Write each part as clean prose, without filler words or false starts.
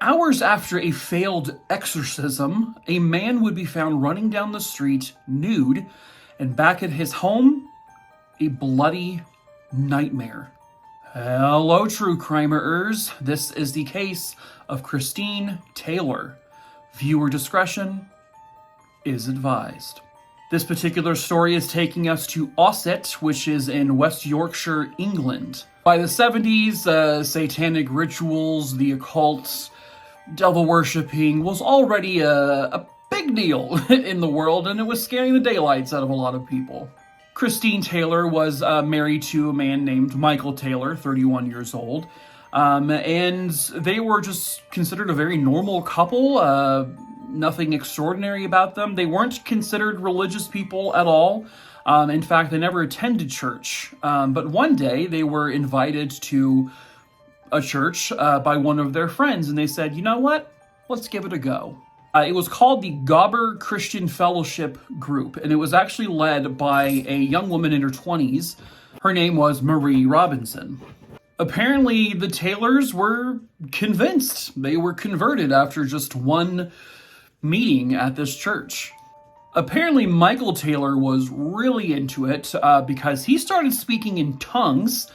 Hours after a failed exorcism, a man would be found running down the street nude, and back at his home, a bloody nightmare. Hello, true crimerers. This is the case of Christine Taylor. Viewer discretion is advised. This particular story is taking us to Osset, which is in West Yorkshire, England. By the 70s, satanic rituals, the occult, devil worshipping was already a big deal in the world, and it was scaring the daylights out of a lot of people. Christine Taylor was married to a man named Michael Taylor, 31 years old, and they were just considered a very normal couple. Nothing extraordinary about them. They weren't considered religious people at all. In fact, they never attended church. But one day they were invited to a church by one of their friends, and they said, you know what? Let's give it a go. It was called the Gobber Christian Fellowship Group, and it was actually led by a young woman in her 20s. Her name was Marie Robinson. Apparently, the Taylors were convinced. They were converted after just one meeting at this church. Apparently, Michael Taylor was really into it because he started speaking in tongues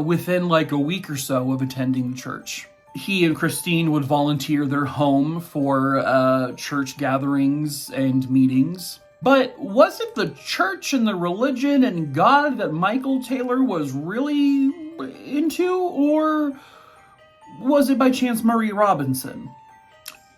within like a week or so of attending the church. He and Christine would volunteer their home for church gatherings and meetings. But was it the church and the religion and God that Michael Taylor was really into, or was it by chance Marie Robinson?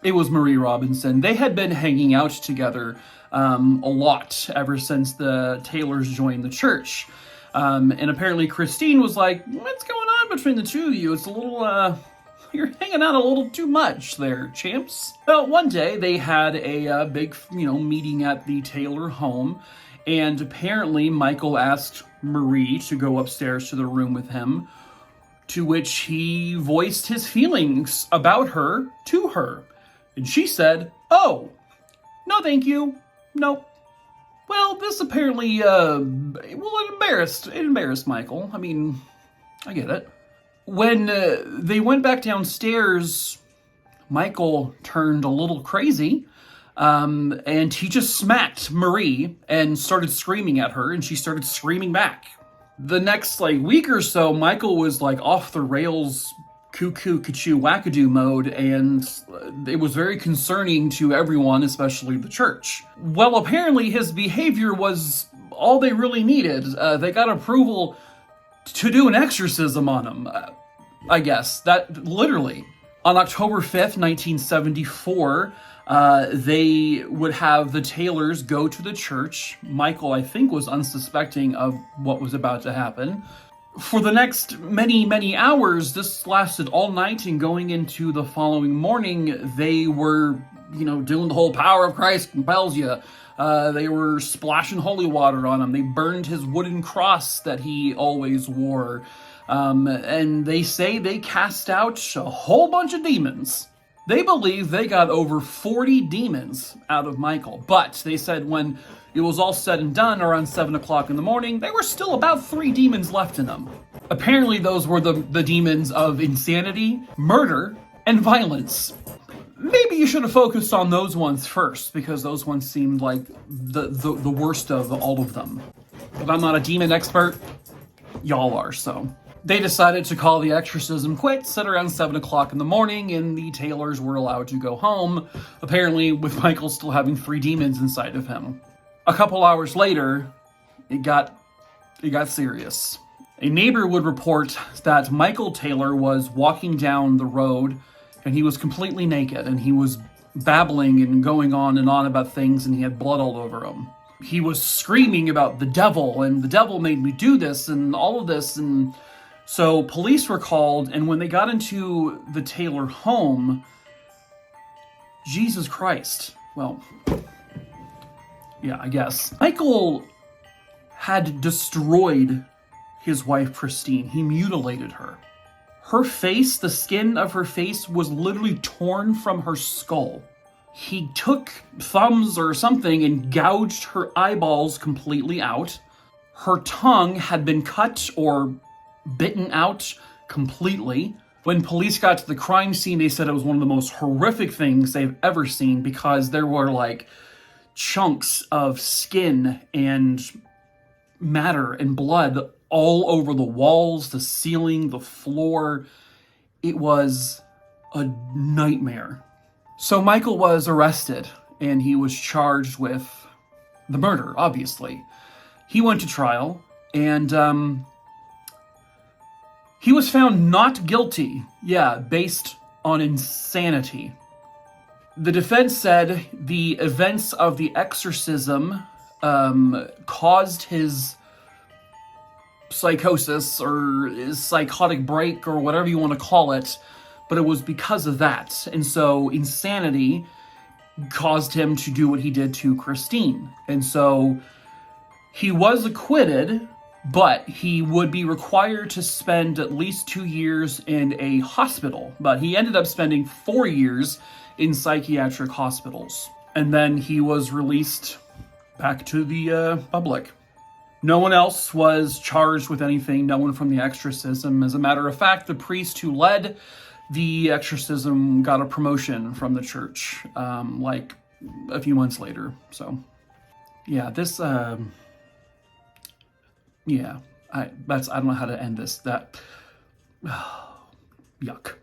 It was Marie Robinson. They had been hanging out together a lot ever since the Taylors joined the church. And apparently Christine was like, what's going on between the two of you? It's a little, you're hanging out a little too much there, champs. Well, one day they had a big, meeting at the Taylor home. And apparently Michael asked Marie to go upstairs to the room with him, to which he voiced his feelings about her to her. And she said, oh, no thank you, nope. Well, this apparently, it embarrassed Michael. I mean, I get it. When they went back downstairs, Michael turned a little crazy, and he just smacked Marie and started screaming at her, and she started screaming back. The next, week or so, Michael was, off the rails, cuckoo, kachoo, wackadoo mode, and it was very concerning to everyone, especially the church. Well, apparently his behavior was all they really needed. They got approval to do an exorcism on him, I guess. That, literally. On October 5th, 1974, they would have the Taylors go to the church. Michael, I think, was unsuspecting of what was about to happen. For the next many, many hours, this lasted all night, and going into the following morning, they were, doing the whole power of Christ compels you. They were splashing holy water on him. They burned his wooden cross that he always wore. And they say they cast out a whole bunch of demons. They believe they got over 40 demons out of Michael, but they said when it was all said and done around 7 o'clock in the morning, there were still about 3 demons left in him. Apparently those were the demons of insanity, murder, and violence. Maybe you should have focused on those ones first, because those ones seemed like the worst of all of them. But I'm not a demon expert, y'all are, so. They decided to call the exorcism quits at around 7 o'clock in the morning, and the Taylors were allowed to go home, apparently with Michael still having 3 demons inside of him. A couple hours later, it got serious. A neighbor would report that Michael Taylor was walking down the road, and he was completely naked, and he was babbling and going on and on about things, and he had blood all over him. He was screaming about the devil, and the devil made me do this, and all of this, and so police were called, and when they got into the Taylor home, Jesus Christ, well, yeah, I guess. Michael had destroyed his wife, Christine. He mutilated her. Her face, the skin of her face, was literally torn from her skull. He took thumbs or something and gouged her eyeballs completely out. Her tongue had been cut or bitten out completely. When police got to the crime scene, they said it was one of the most horrific things they've ever seen because there were like chunks of skin and matter and blood all over the walls, the ceiling, the floor. It was a nightmare. So Michael was arrested and he was charged with the murder, obviously. He went to trial and he was found not guilty, based on insanity. The defense said the events of the exorcism caused his psychosis or his psychotic break or whatever you want to call it, but it was because of that. And so insanity caused him to do what he did to Christine. And so he was acquitted, but he would be required to spend at least 2 years in a hospital. But he ended up spending 4 years in psychiatric hospitals. And then he was released back to the public. No one else was charged with anything, no one from the exorcism. As a matter of fact, the priest who led the exorcism got a promotion from the church, like a few months later. So, yeah, this, I don't know how to end this. Yuck.